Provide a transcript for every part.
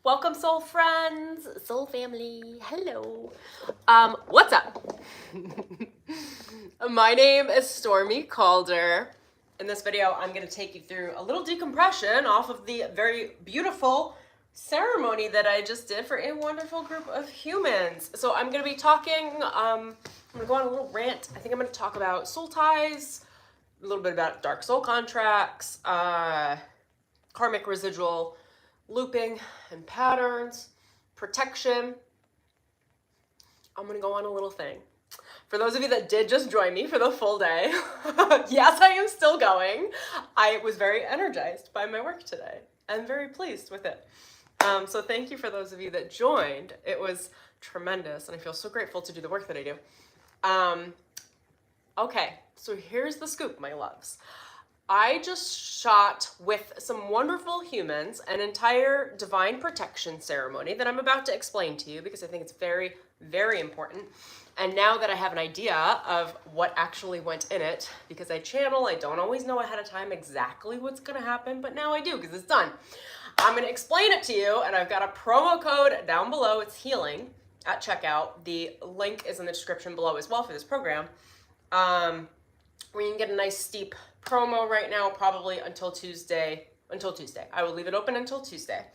Welcome, soul friends, soul family. Hello. What's up? My name is Stormy Calder. In this video, I'm going to take you through a little decompression off of the very beautiful ceremony that I just did for a wonderful group of humans. So I'm going to be talking, I'm going to go on a little rant. I think I'm going to talk about soul ties, a little bit about dark soul contracts, karmic residual looping and patterns, protection. I'm gonna go on a little thing. For those of you that did just join me for the full day, yes, I am still going. I was very energized by my work today and very pleased with it. So thank you for those of you that joined. It was tremendous and I feel so grateful to do the work that I do. Okay, so here's the scoop, my loves. I just shot with some wonderful humans an entire divine protection ceremony that I'm about to explain to you because I think it's very, very important. And now that I have an idea of what actually went in it, because I channel, I don't always know ahead of time exactly what's going to happen, but now I do because it's done. I'm going to explain it to you, and I've got a promo code down below. It's healing at checkout. The link is in the description below as well for this program, where you can get a nice steep promo right now, probably until Tuesday. I will leave it open until Tuesday.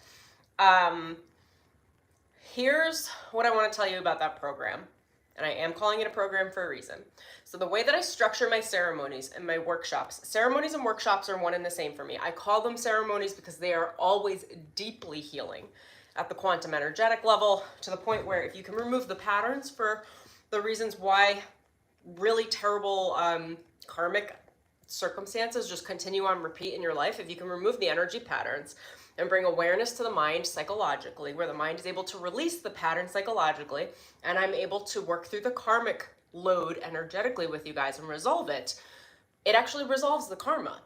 Here's what I want to tell you about that program. And I am calling it a program for a reason. So the way that I structure my ceremonies and my workshops, ceremonies and workshops are one and the same for me. I call them ceremonies because they are always deeply healing at the quantum energetic level, to the point where if you can remove the patterns for the reasons why really terrible karmic circumstances just continue on repeat in your life, if you can remove the energy patterns and bring awareness to the mind psychologically, where the mind is able to release the pattern psychologically, and I'm able to work through the karmic load energetically with you guys and resolve it, it actually resolves the karma.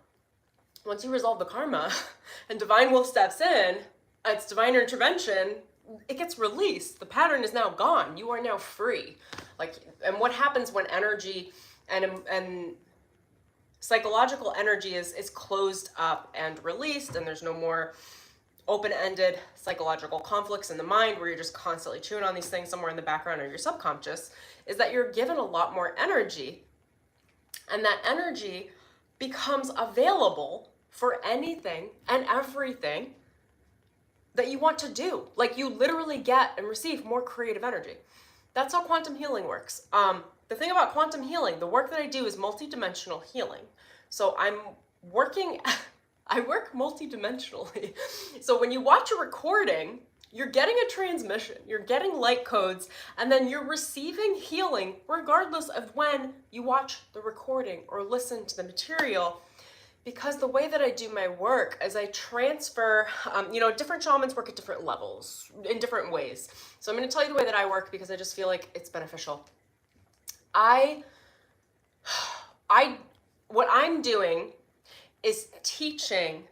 Once you resolve the karma and divine will steps in, it's divine intervention, it gets released. The pattern is now gone. You are now free. And what happens when energy and psychological energy is closed up and released, and there's no more open-ended psychological conflicts in the mind where you're just constantly chewing on these things somewhere in the background of your subconscious, is that you're given a lot more energy, and that energy becomes available for anything and everything that you want to do. Like, you literally get and receive more creative energy. That's how quantum healing works. The thing about quantum healing, the work that I do is multidimensional healing. So I work multidimensionally. So when you watch a recording, you're getting a transmission, you're getting light codes, and then you're receiving healing regardless of when you watch the recording or listen to the material. Because the way that I do my work is I transfer, different shamans work at different levels in different ways. So I'm going to tell you the way that I work because I just feel like it's beneficial. What I'm doing is teaching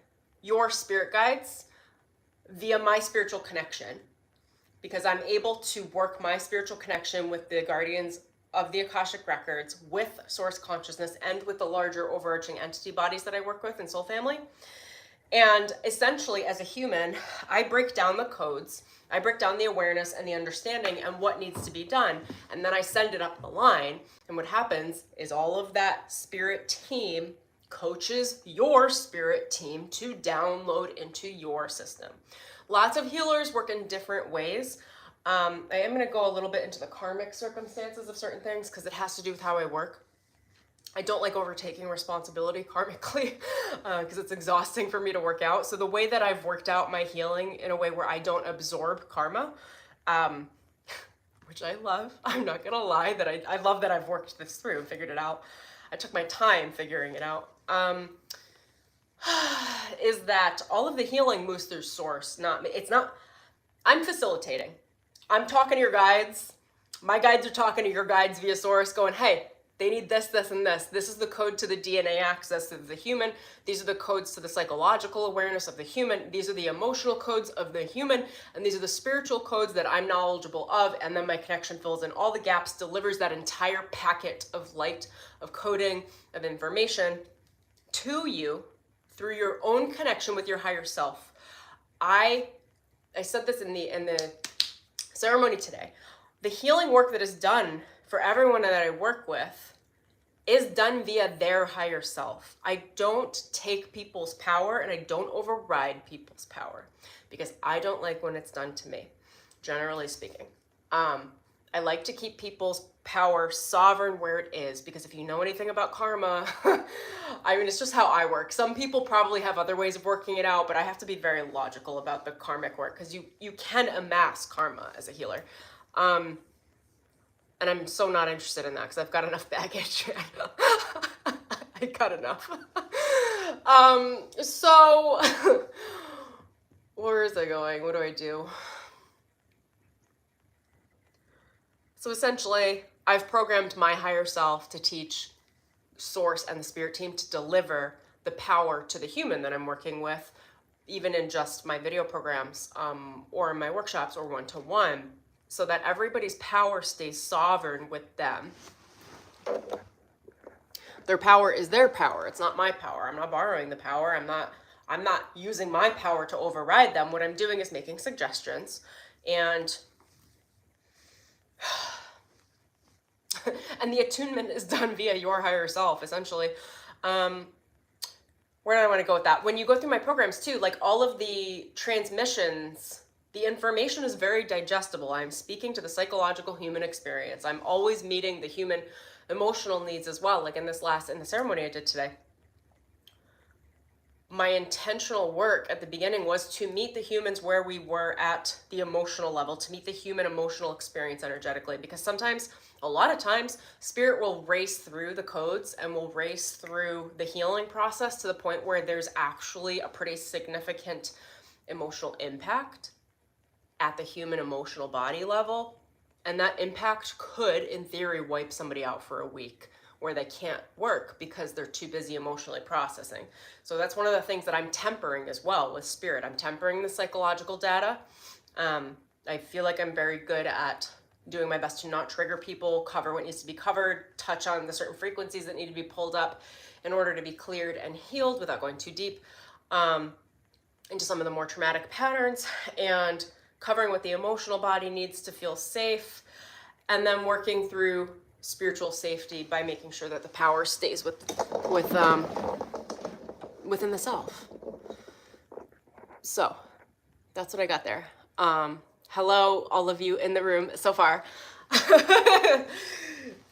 your spirit guides via my spiritual connection, because I'm able to work my spiritual connection with the guardians of the Akashic records, with source consciousness, and with the larger overarching entity bodies that I work with in Soul Family. And essentially, as a human, I break down the codes, I break down the awareness and the understanding and what needs to be done. And then I send it up the line. And what happens is all of that spirit team coaches your spirit team to download into your system. Lots of healers work in different ways. I am going to go a little bit into the karmic circumstances of certain things because it has to do with how I work. I don't like overtaking responsibility karmically because it's exhausting for me to work out. So the way that I've worked out my healing in a way where I don't absorb karma, which I love, I'm not going to lie, that I love that I've worked this through and figured it out. I took my time figuring it out. Is that all of the healing moves through source, not me. I'm facilitating. I'm talking to your guides. My guides are talking to your guides via source going, hey, they need this, this, and this. This is the code to the DNA access of the human. These are the codes to the psychological awareness of the human. These are the emotional codes of the human. And these are the spiritual codes that I'm knowledgeable of. And then my connection fills in all the gaps, delivers that entire packet of light, of coding, of information to you through your own connection with your higher self. I I said this in the ceremony today. The healing work that is done for everyone that I work with is done via their higher self. I don't take people's power and I don't override people's power because I don't like when it's done to me, generally speaking. I like to keep people's power sovereign where it is, because if you know anything about karma, I mean, it's just how I work. Some people probably have other ways of working it out, but I have to be very logical about the karmic work because you can amass karma as a healer. And I'm so not interested in that because I've got enough baggage. I got enough. So where is I going? What do I do? So essentially, I've programmed my higher self to teach Source and the Spirit team to deliver the power to the human that I'm working with, even in just my video programs, or in my workshops or one-to-one, so that everybody's power stays sovereign with them. Their power is their power. It's not my power. I'm not borrowing the power. I'm not using my power to override them. What I'm doing is making suggestions and and the attunement is done via your higher self, essentially. Where do I want to go with that? When you go through my programs too, like all of the transmissions, the information is very digestible. I'm speaking to the psychological human experience. I'm always meeting the human emotional needs as well. Like in the ceremony I did today. My intentional work at the beginning was to meet the humans where we were at the emotional level, to meet the human emotional experience energetically, because sometimes, a lot of times, spirit will race through the codes and will race through the healing process to the point where there's actually a pretty significant emotional impact at the human emotional body level. And that impact could, in theory, wipe somebody out for a week, where they can't work because they're too busy emotionally processing. So that's one of the things that I'm tempering as well with spirit. I'm tempering the psychological data. I feel like I'm very good at doing my best to not trigger people, cover what needs to be covered, touch on the certain frequencies that need to be pulled up in order to be cleared and healed without going too deep into some of the more traumatic patterns, and covering what the emotional body needs to feel safe, and then working through spiritual safety by making sure that the power stays within the self. So that's what I got there. Hello, all of you in the room so far.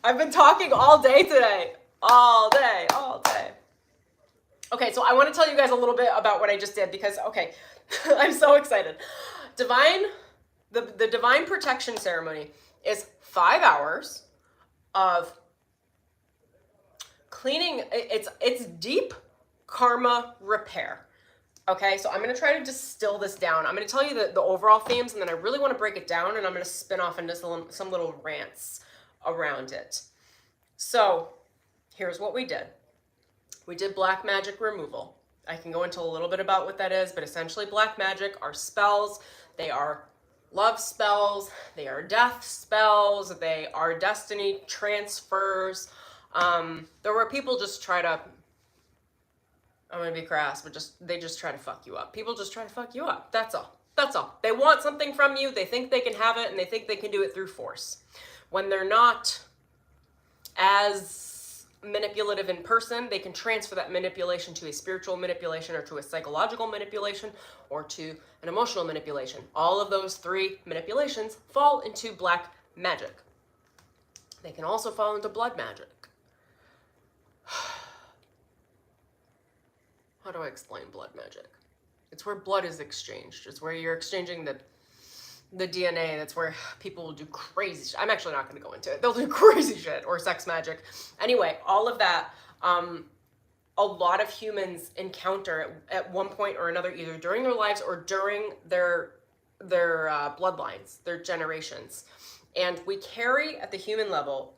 I've been talking all day today. All day. Okay, so I want to tell you guys a little bit about what I just did because, okay, I'm so excited. The Divine Protection Ceremony is 5 hours of cleaning. It's deep karma repair. Okay, so I'm going to try to distill this down. I'm going to tell you the overall themes, and then I really want to break it down, and I'm going to spin off into some little rants around it. So here's what we did. We did black magic removal. I can go into a little bit about what that is, but essentially black magic are spells. They are love spells, they are death spells, they are destiny transfers. There were people just try to, I'm gonna be crass, but they just try to fuck you up. People just try to fuck you up. That's all. They want something from you, they think they can have it, and they think they can do it through force. When they're not as manipulative in person, they can transfer that manipulation to a spiritual manipulation or to a psychological manipulation or to an emotional manipulation. All of those three manipulations fall into black magic. They can also fall into blood magic. How do I explain blood magic? It's where blood is exchanged. It's where you're exchanging the DNA. That's where people will do crazy shit. I'm actually not going to go into it. They'll do crazy shit, or sex magic. Anyway, all of that, a lot of humans encounter at one point or another, either during their lives or during their bloodlines, their generations. And we carry at the human level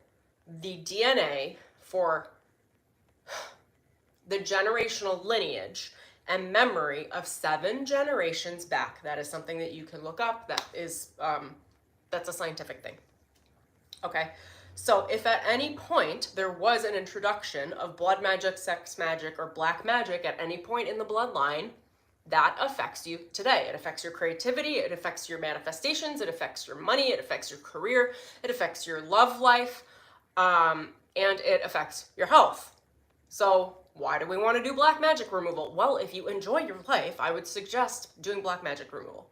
the DNA for the generational lineage and memory of 7 generations back. That is something that you can look up. That is, that's a scientific thing. Okay, so if at any point there was an introduction of blood magic, sex magic, or black magic at any point in the bloodline, that affects you today. It affects your creativity, it affects your manifestations, it affects your money, it affects your career, it affects your love life, and it affects your health. So why do we want to do black magic removal? Well, if you enjoy your life, I would suggest doing black magic removal.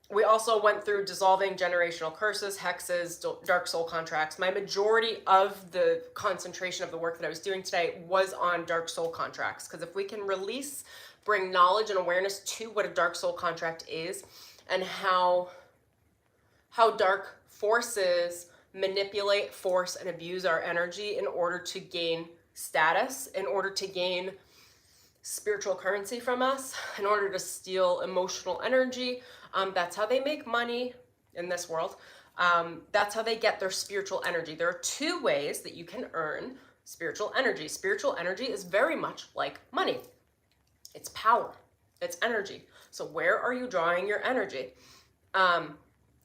We also went through dissolving generational curses, hexes, dark soul contracts. My majority of the concentration of the work that I was doing today was on dark soul contracts, because if we can release, bring knowledge and awareness to what a dark soul contract is and how dark forces manipulate, force, and abuse our energy in order to gain status, in order to gain spiritual currency from us, in order to steal emotional energy. That's how they make money in this world. That's how they get their spiritual energy. There are two ways that you can earn spiritual energy. Spiritual energy is very much like money. It's power. It's energy. So where are you drawing your energy?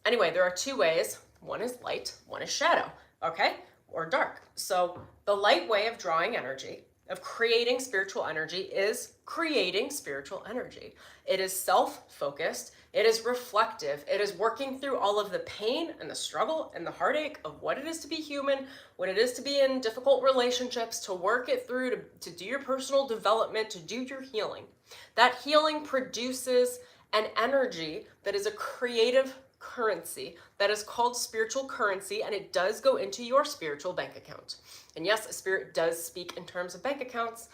Anyway, there are two ways. One is light, one is shadow, okay? Or dark. So the light way of drawing energy, of creating spiritual energy, is creating spiritual energy. It is self-focused, it is reflective, it is working through all of the pain and the struggle and the heartache of what it is to be human, what it is to be in difficult relationships, to work it through, to do your personal development, to do your healing. That healing produces an energy that is a creative currency that is called spiritual currency, and it does go into your spiritual bank account. And yes, a spirit does speak in terms of bank accounts.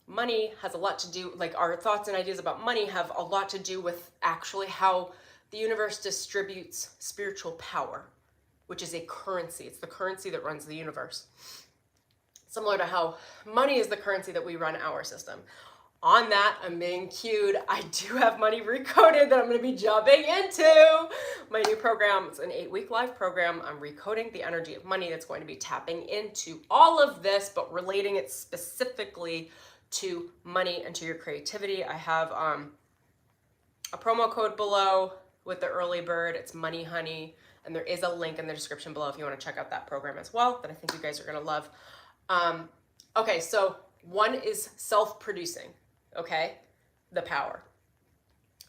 Money has a lot to do, like our thoughts and ideas about money have a lot to do with actually how the universe distributes spiritual power, which is a currency. It's the currency that runs the universe. Similar to how money is the currency that we run our system. On that, I'm being cued. I do have Money Recoded that I'm going to be jumping into. My new program, it's an 8-week live program. I'm recoding the energy of money that's going to be tapping into all of this, but relating it specifically to money and to your creativity. I have a promo code below with the early bird. It's moneyhoney, and there is a link in the description below if you want to check out that program as well that I think you guys are going to love. Okay, so one is self-producing. Okay, the power.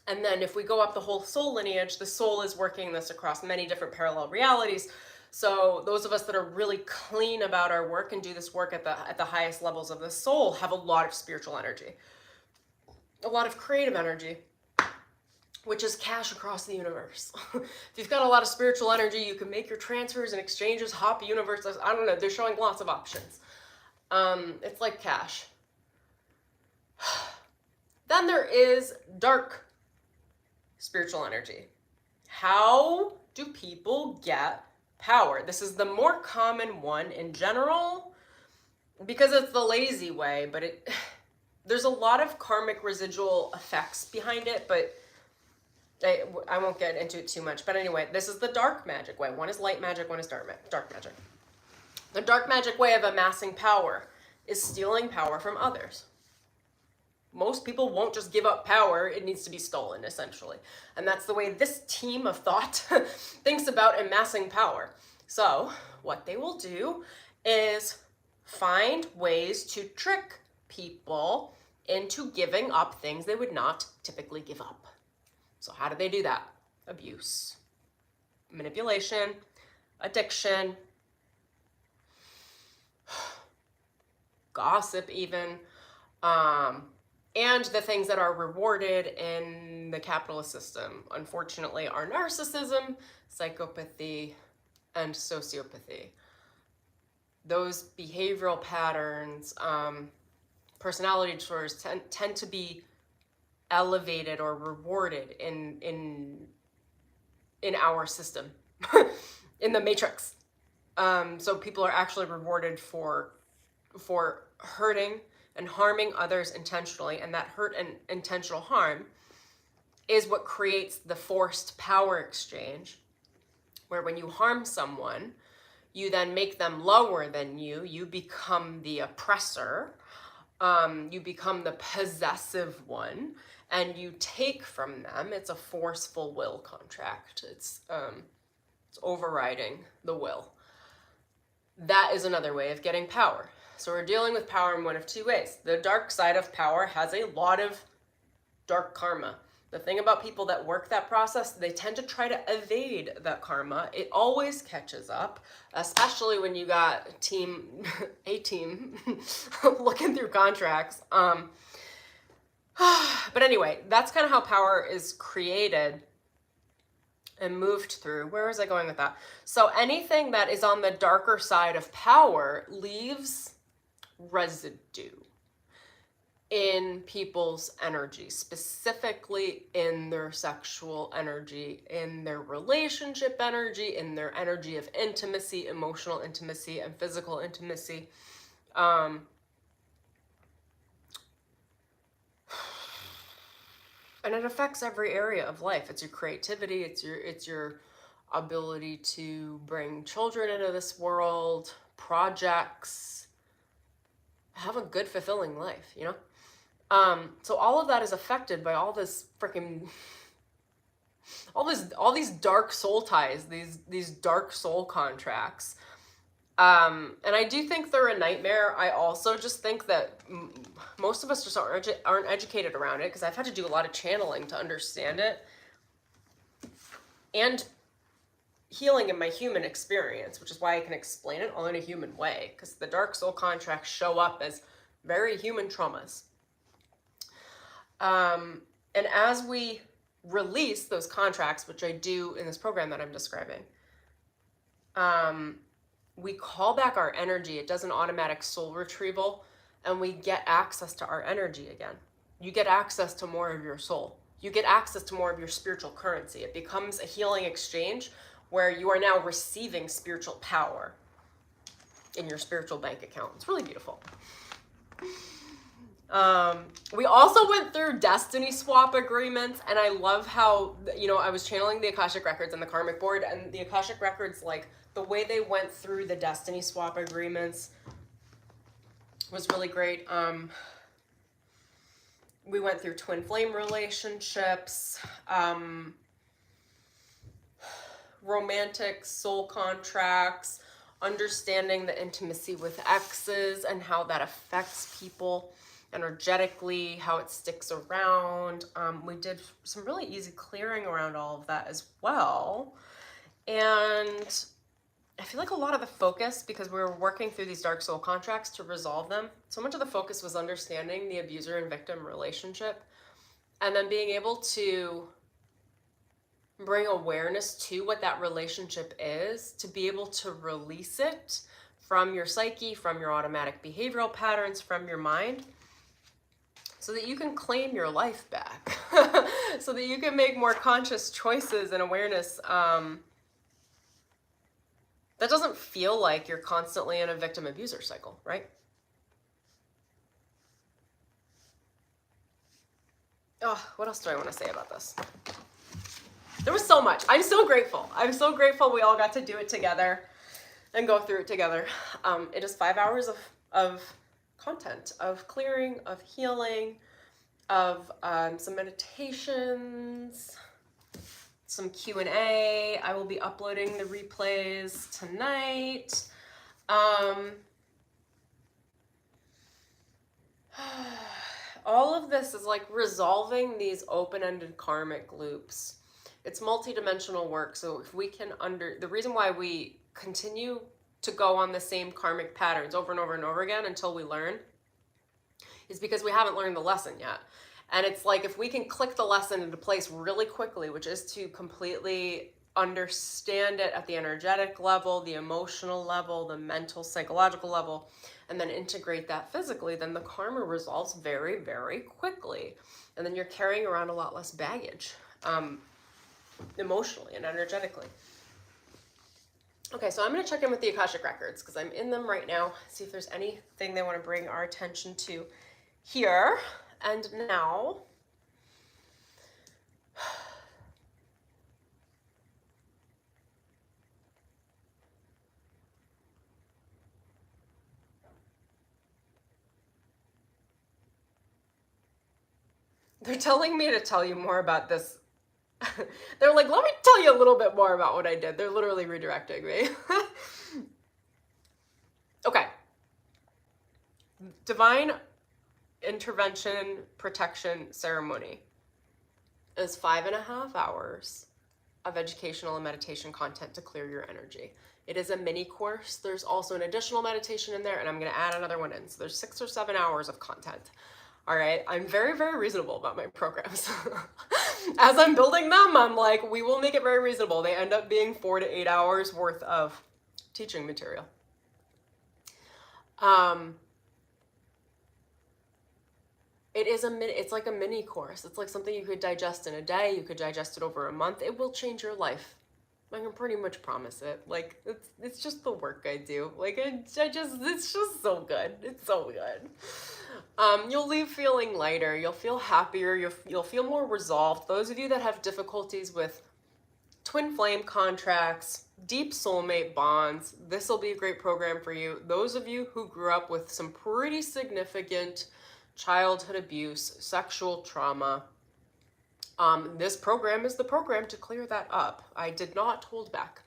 And then if we go up the whole soul lineage, the soul is working this across many different parallel realities. So those of us that are really clean about our work and do this work at the highest levels of the soul have a lot of spiritual energy, a lot of creative energy, which is cash across the universe. If you've got a lot of spiritual energy, you can make your transfers and exchanges hop universe. I don't know, they're showing lots of options. It's like cash. Then there is dark spiritual energy. How do people get power? This is the more common one in general because it's the lazy way, but there's a lot of karmic residual effects behind it, but I won't get into it too much. But anyway, this is the dark magic way. One is light magic, one is dark magic. The dark magic way of amassing power is stealing power from others. Most people won't just give up power. It needs to be stolen, essentially. And that's the way this team of thought thinks about amassing power. So what they will do is find ways to trick people into giving up things they would not typically give up. So how do they do that? Abuse, manipulation, addiction, gossip even, and the things that are rewarded in the capitalist system, unfortunately, are narcissism, psychopathy, and sociopathy. Those behavioral patterns, personality disorders tend to be elevated or rewarded in our system, in the matrix. So people are actually rewarded for hurting and harming others intentionally, and that hurt and intentional harm is what creates the forced power exchange, where when you harm someone, you then make them lower than you, you become the oppressor, you become the possessive one, and you take from them. It's a forceful will contract. It's overriding the will. That is another way of getting power. So we're dealing with power in one of two ways. The dark side of power has a lot of dark karma. The thing about people that work that process, they tend to try to evade that karma. It always catches up, especially when you got a team looking through contracts. But anyway, that's kind of how power is created and moved through. Where was I going with that? So anything that is on the darker side of power leaves residue in people's energy, specifically in their sexual energy, in their relationship energy, in their energy of intimacy, emotional intimacy, and physical intimacy. And it affects every area of life. It's your creativity, it's your ability to bring children into this world, projects, have a good, fulfilling life, you know? So all of that is affected by all this freaking, all these dark soul ties, these dark soul contracts. And I do think they're a nightmare. I also just think that most of us just aren't educated around it, because I've had to do a lot of channeling to understand it. And healing in my human experience, which is why I can explain it all in a human way, because the dark soul contracts show up as very human traumas. And as we release those contracts, which I do in this program that I'm describing, we call back our energy. It does an automatic soul retrieval, and we get access to our energy again. You get access to more of your soul. You get access to more of your spiritual currency. It becomes a healing exchange where you are now receiving spiritual power in your spiritual bank account. It's really beautiful. We also went through destiny swap agreements, and I love how, you know, I was channeling the Akashic records and the Karmic board, and the Akashic records, like the way they went through the destiny swap agreements was really great. We went through twin flame relationships, romantic soul contracts, understanding the intimacy with exes and how that affects people energetically, how it sticks around. We did some really easy clearing around all of that as well. And I feel like a lot of the focus, because we were working through these dark soul contracts to resolve them, so much of the focus was understanding the abuser and victim relationship, and then being able to bring awareness to what that relationship is, to be able to release it from your psyche, from your automatic behavioral patterns, from your mind, so that you can claim your life back, so that you can make more conscious choices and awareness that doesn't feel like you're constantly in a victim abuser cycle, right? Oh, what else do I want to say about this? There was so much. I'm so grateful. I'm so grateful we all got to do it together and go through it together. It is 5 hours of content, of clearing, of healing, of some meditations, some Q&A. I will be uploading the replays tonight. All of this is like resolving these open-ended karmic loops. It's multidimensional work, so if we can the reason why we continue to go on the same karmic patterns over and over and over again until we learn is because we haven't learned the lesson yet. And it's like, if we can click the lesson into place really quickly, which is to completely understand it at the energetic level, the emotional level, the mental, psychological level, and then integrate that physically, then the karma resolves very, very quickly. And then you're carrying around a lot less baggage, emotionally and energetically. Okay, so I'm going to check in with the Akashic records because I'm in them right now. See if there's anything they want to bring our attention to here and now. They're telling me to tell you more about this. They're like, let me tell you a little bit more about what I did. They're literally redirecting me. Okay. Divine intervention protection ceremony. is 5.5 hours of educational and meditation content to clear your energy. It is a mini course. There's also an additional meditation in there, and I'm going to add another one in. So there's 6 or 7 hours of content. All right, I'm very, very reasonable about my programs. As I'm building them, I'm like, we will make it very reasonable. They end up being 4 to 8 hours worth of teaching material. It's like a mini course. It's like something you could digest in a day. You could digest it over a month. It will change your life. I can pretty much promise it. Like, it's just the work I do. Like, it's just so good. It's so good. You'll leave feeling lighter. You'll feel happier. You'll feel more resolved. Those of you that have difficulties with twin flame contracts, deep soulmate bonds, this will be a great program for you. Those of you who grew up with some pretty significant childhood abuse, sexual trauma, this program is the program to clear that up. I did not hold back.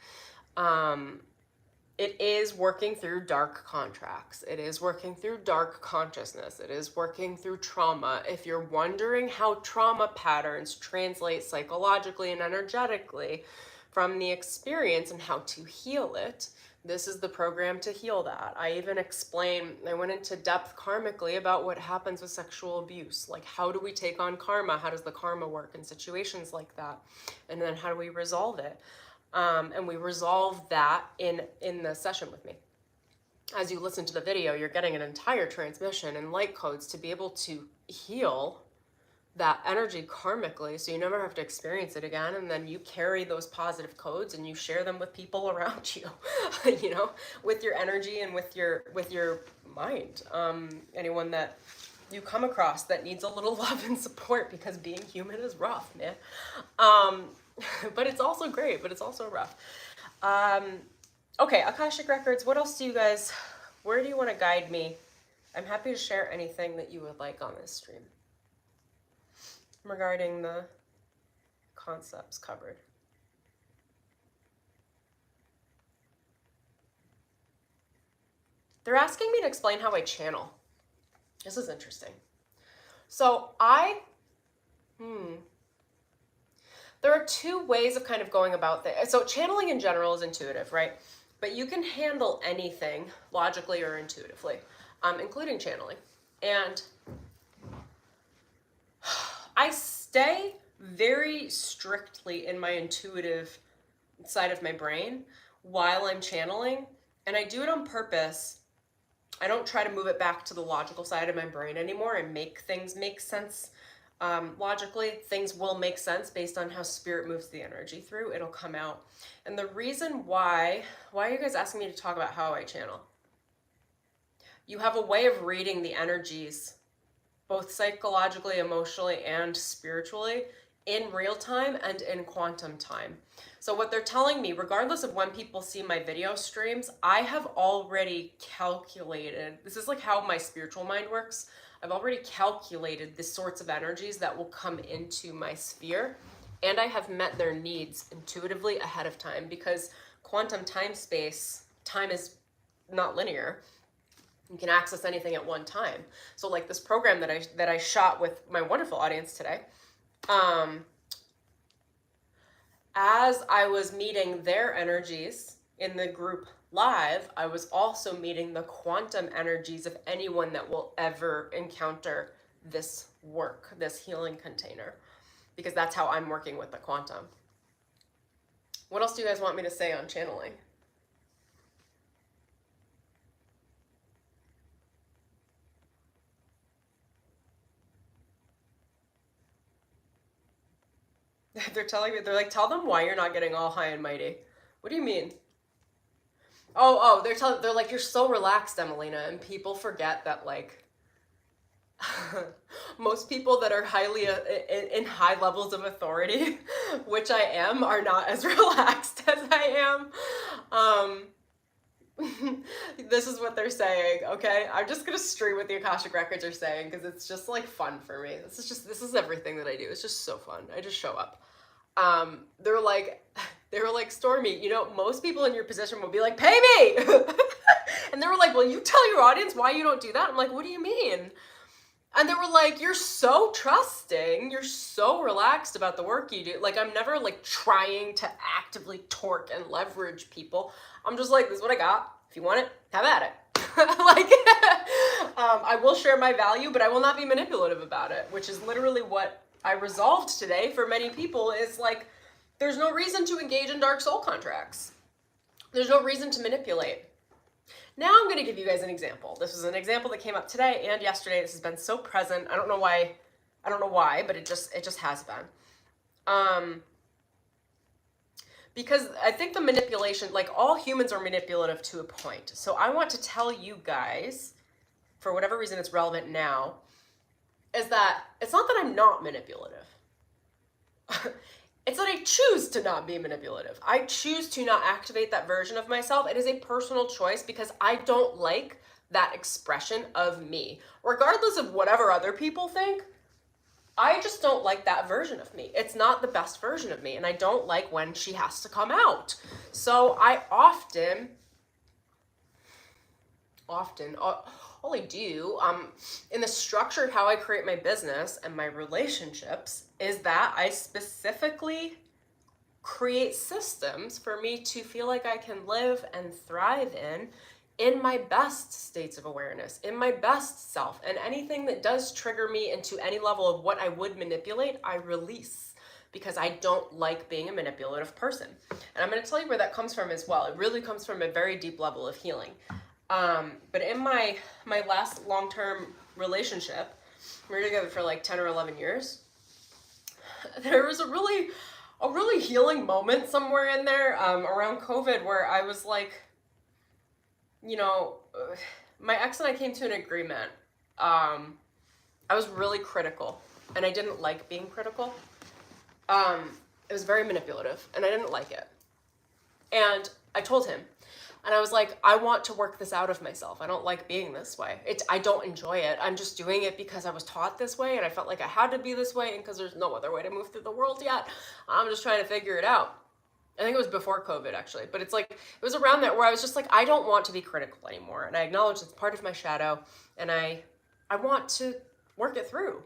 It is working through dark contracts. It is working through dark consciousness. It is working through trauma. If you're wondering how trauma patterns translate psychologically and energetically from the experience and how to heal it, this is the program to heal that. I even I went into depth karmically about what happens with sexual abuse. Like, how do we take on karma? How does the karma work in situations like that? And then how do we resolve it? And we resolve that in the session with me. As you listen to the video, you're getting an entire transmission and light codes to be able to heal that energy karmically, so you never have to experience it again. And then you carry those positive codes and you share them with people around you, you know, with your energy and with your mind. Anyone that you come across that needs a little love and support, because being human is rough, man. But it's also great, but it's also rough. Okay, Akashic Records, what else do you guys, where do you want to guide me? I'm happy to share anything that you would like on this stream regarding the concepts covered. They're asking me to explain how I channel. This is interesting. So there are 2 ways of kind of going about this. So channeling in general is intuitive, right? But you can handle anything logically or intuitively, including channeling. And I stay very strictly in my intuitive side of my brain while I'm channeling, and I do it on purpose. I don't try to move it back to the logical side of my brain anymore and make things make sense logically. Things will make sense based on how spirit moves the energy through. It'll come out. And the reason why are you guys asking me to talk about how I channel? You have a way of reading the energies, both psychologically, emotionally, and spiritually, in real time and in quantum time. So what they're telling me, regardless of when people see my video streams, I have already calculated, this is like how my spiritual mind works. I've already calculated the sorts of energies that will come into my sphere, and I have met their needs intuitively ahead of time, because quantum time is not linear. You can access anything at one time. So like this program that I shot with my wonderful audience today, as I was meeting their energies in the group live, I was also meeting the quantum energies of anyone that will ever encounter this work, this healing container, because that's how I'm working with the quantum. What else do you guys want me to say on channeling? They're like, tell them why you're not getting all high and mighty. What do you mean? Oh, they're like, you're so relaxed, Emelina, and people forget that, like, most people that are highly in high levels of authority, which I am, are not as relaxed as I am. This is what they're saying, okay? I'm just gonna stream what the Akashic Records are saying, because it's just like fun for me. This is everything that I do. It's just so fun. I just show up. They were like, Stormy, you know, most people in your position will be like, pay me! And they were like, well, you tell your audience why you don't do that. I'm like, what do you mean? And they were like, you're so trusting, you're so relaxed about the work you do. Like, I'm never like trying to actively torque and leverage people. I'm just like, this is what I got. If you want it, have at it. Like, I will share my value, but I will not be manipulative about it, which is literally what I resolved today for many people. Is like, there's no reason to engage in dark soul contracts. There's no reason to manipulate. Now I'm going to give you guys an example. This is an example that came up today and yesterday. This has been so present. I don't know why, but it just has been. Because I think the manipulation, like, all humans are manipulative to a point. So I want to tell you guys, for whatever reason it's relevant now, is that it's not that I'm not manipulative. It's that I choose to not be manipulative. I choose to not activate that version of myself. It is a personal choice because I don't like that expression of me. Regardless of whatever other people think, I just don't like that version of me. It's not the best version of me, and I don't like when she has to come out. So I often, all I do, in the structure of how I create my business and my relationships, is that I specifically create systems for me to feel like I can live and thrive in my best states of awareness, in my best self. And anything that does trigger me into any level of what I would manipulate, I release, because I don't like being a manipulative person. And I'm going to tell you where that comes from as well. It really comes from a very deep level of healing. But in my last long-term relationship, we were together for like 10 or 11 years. There was a really healing moment somewhere in there, around COVID, where I was like, you know, my ex and I came to an agreement. I was really critical, and I didn't like being critical. It was very manipulative, and I didn't like it. And I told him, and I was like, I want to work this out of myself. I don't like being this way. I don't enjoy it. I'm just doing it because I was taught this way, and I felt like I had to be this way, and because there's no other way to move through the world yet. I'm just trying to figure it out. I think it was before COVID, actually. But it's like, it was around that where I was just like, I don't want to be critical anymore. And I acknowledge it's part of my shadow, and I want to work it through.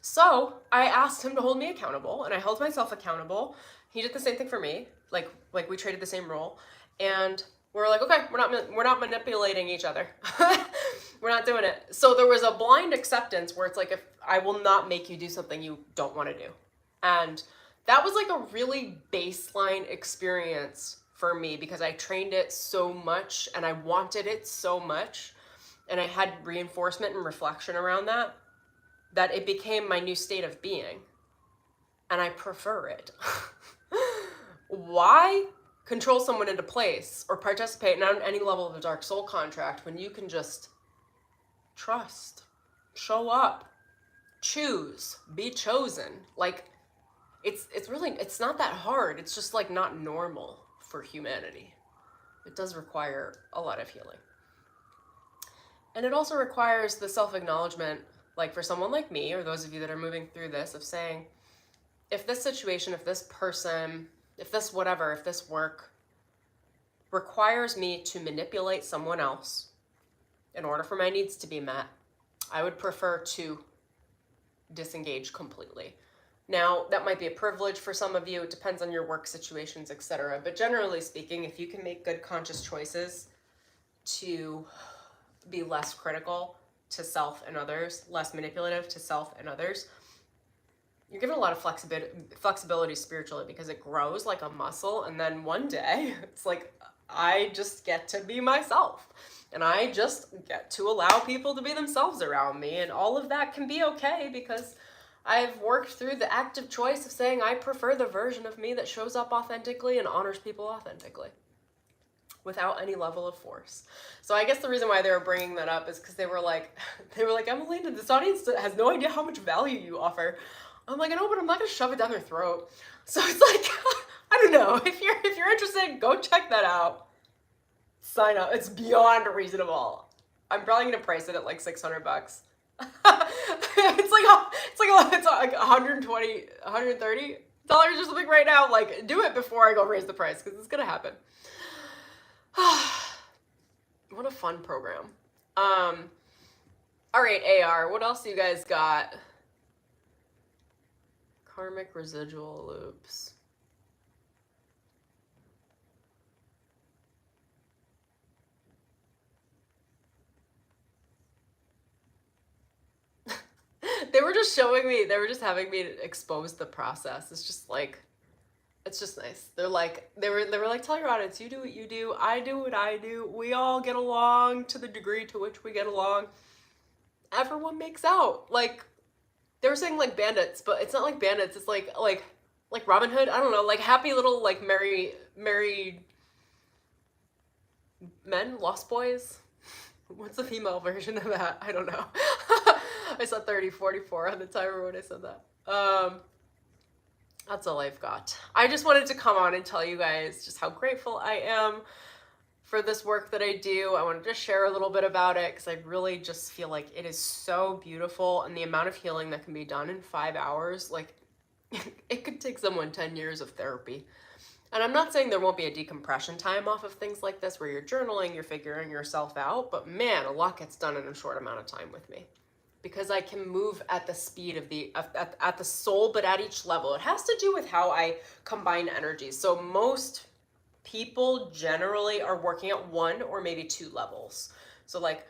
So I asked him to hold me accountable, and I held myself accountable. He did the same thing for me. Like we traded the same role, and we were like, okay, we're not manipulating each other. We're not doing it. So there was a blind acceptance where it's like, if I will not make you do something you don't want to do. And that was like a really baseline experience for me, because I trained it so much and I wanted it so much, and I had reinforcement and reflection around that it became my new state of being, and I prefer it. Why control someone into place or participate in any level of a dark soul contract when you can just trust, show up, choose, be chosen? Like, it's not that hard. It's just like not normal for humanity. It does require a lot of healing. And it also requires the self-acknowledgement, like for someone like me, or those of you that are moving through this, of saying, if this situation, if this person, if this whatever, if this work requires me to manipulate someone else in order for my needs to be met, I would prefer to disengage completely. Now, that might be a privilege for some of you. It depends on your work situations, etc. But generally speaking, if you can make good conscious choices to be less critical to self and others, less manipulative to self and others, you're given a lot of flexibility spiritually, because it grows like a muscle. And then one day it's like, I just get to be myself, and I just get to allow people to be themselves around me. And all of that can be okay, because I've worked through the active choice of saying I prefer the version of me that shows up authentically and honors people authentically, without any level of force. So I guess the reason why they were bringing that up is because they were like, Emelina, this audience has no idea how much value you offer. I'm like, I know, but I'm not gonna shove it down their throat. So it's like, I don't know. If you're interested, go check that out. Sign up. It's beyond reasonable. I'm probably gonna price it at like $600. It's like $120, $130 or something right now. Like, do it before I go raise the price, because it's gonna happen. What a fun program. All right, AR, what else you guys got? Karmic residual loops. They were just showing me, they were just having me expose the process. It's just like, it's just nice. They're like, they were like, tell your audience, you do what you do, I do what I do. We all get along to the degree to which we get along. Everyone makes out. Like, they were saying like bandits, but it's not like bandits. It's like Robin Hood. I don't know, like happy little like merry men, lost boys. What's the female version of that? I don't know. I saw 30, 44 on the timer when I said that. That's all I've got. I just wanted to come on and tell you guys just how grateful I am for this work that I do. I wanted to share a little bit about it because I really just feel like it is so beautiful, and the amount of healing that can be done in 5 hours, like it could take someone 10 years of therapy. And I'm not saying there won't be a decompression time off of things like this where you're journaling, you're figuring yourself out, but man, a lot gets done in a short amount of time with me. Because I can move at the speed of at the soul, but at each level. It has to do with how I combine energies. So most people generally are working at 1 or maybe 2 levels. So like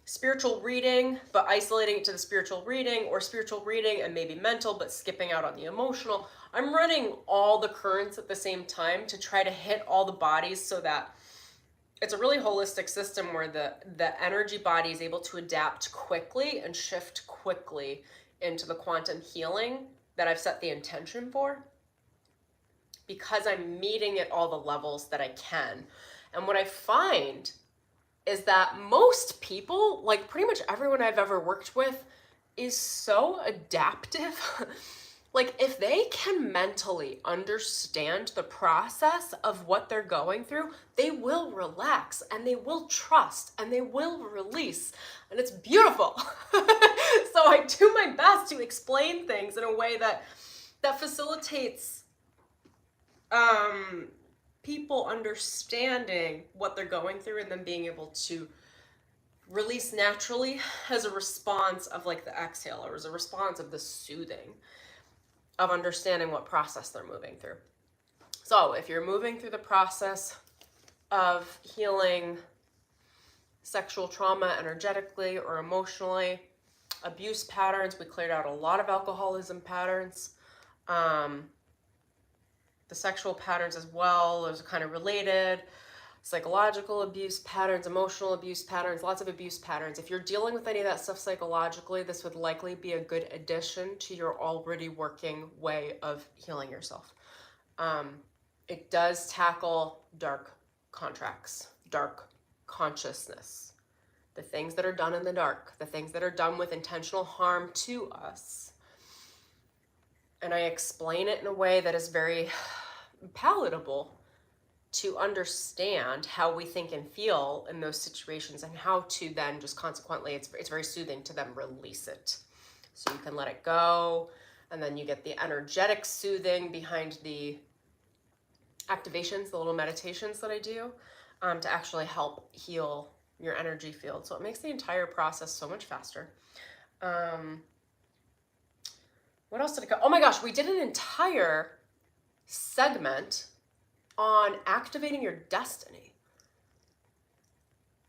spiritual reading, but isolating it to the spiritual reading, or spiritual reading and maybe mental, but skipping out on the emotional. I'm running all the currents at the same time to try to hit all the bodies so that it's a really holistic system where the energy body is able to adapt quickly and shift quickly into the quantum healing that I've set the intention for, because I'm meeting at all the levels that I can. And what I find is that most people, like pretty much everyone I've ever worked with, is so adaptive. Like if they can mentally understand the process of what they're going through, they will relax and they will trust and they will release. And it's beautiful. So I do my best to explain things in a way that facilitates people understanding what they're going through and then being able to release naturally as a response of like the exhale, or as a response of the soothing of understanding what process they're moving through. So if you're moving through the process of healing sexual trauma energetically or emotionally, abuse patterns, we cleared out a lot of alcoholism patterns, the sexual patterns as well, those are kind of related, psychological abuse patterns, emotional abuse patterns, lots of abuse patterns. If you're dealing with any of that stuff psychologically, this would likely be a good addition to your already working way of healing yourself. It does tackle dark contracts, dark consciousness, the things that are done in the dark, the things that are done with intentional harm to us. And I explain it in a way that is very palatable to understand how we think and feel in those situations, and how to then just consequently, it's very soothing to then release it. So you can let it go, and then you get the energetic soothing behind the activations, the little meditations that I do, to actually help heal your energy field. So it makes the entire process so much faster. What else did I go? Oh my gosh, we did an entire segment on activating your destiny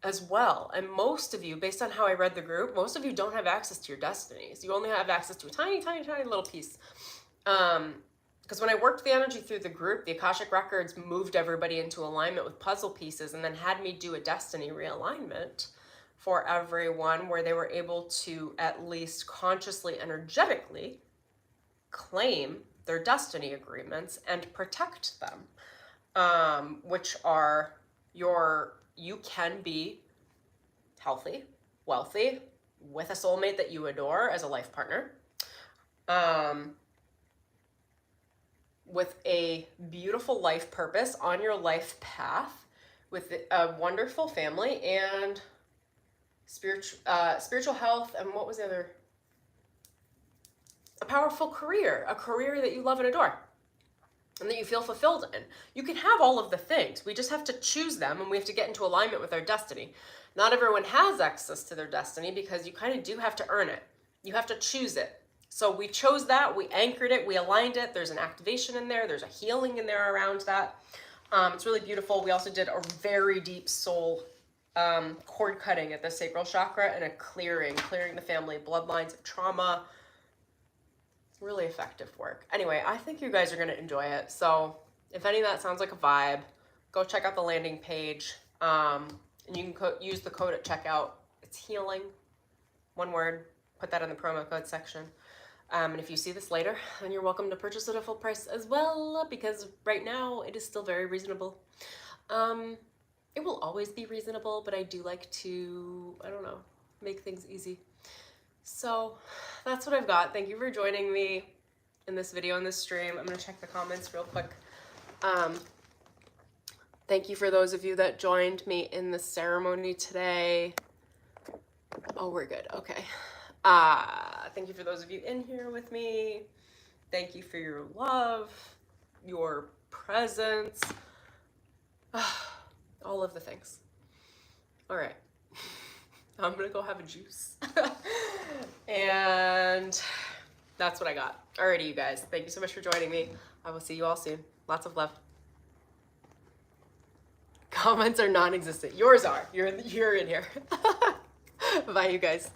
as well. And most of you, based on how I read the group, most of you don't have access to your destinies. You only have access to a tiny, tiny, tiny little piece. Because when I worked the energy through the group, the Akashic Records moved everybody into alignment with puzzle pieces, and then had me do a destiny realignment for everyone where they were able to at least consciously, energetically claim their destiny agreements and protect them. Which are you can be healthy, wealthy, with a soulmate that you adore as a life partner, with a beautiful life purpose on your life path, with a wonderful family, and spiritual health, and what was the other? A powerful career, a career that you love and adore. and that you feel fulfilled in. You can have all of the things. We just have to choose them, and we have to get into alignment with our destiny. Not everyone has access to their destiny because you kind of do have to earn it. You have to choose it. So we chose that, we anchored it, we aligned it. There's an activation in there. There's a healing in there around that. It's really beautiful. We also did a very deep soul cord cutting at the sacral chakra and a clearing the family bloodlines of trauma. It's really effective work. Anyway, I think you guys are going to enjoy it. So if any of that sounds like a vibe, go check out the landing page. And you can use the code at checkout. It's healing. One word. Put that in the promo code section. And if you see this later, then you're welcome to purchase it at full price as well, because right now it is still very reasonable. It will always be reasonable, but I do like to, I don't know, make things easy. So that's what I've got. Thank you for joining me in this video, in this stream. I'm going to check the comments real quick. Thank you for those of you that joined me in the ceremony today. Oh, we're good. Okay. Thank you for those of you in here with me. Thank you for your love, your presence, all of the things. All right. I'm going to go have a juice. And that's what I got. Alrighty, you guys. Thank you so much for joining me. I will see you all soon. Lots of love. Comments are non-existent. Yours are. You're in here. Bye, you guys.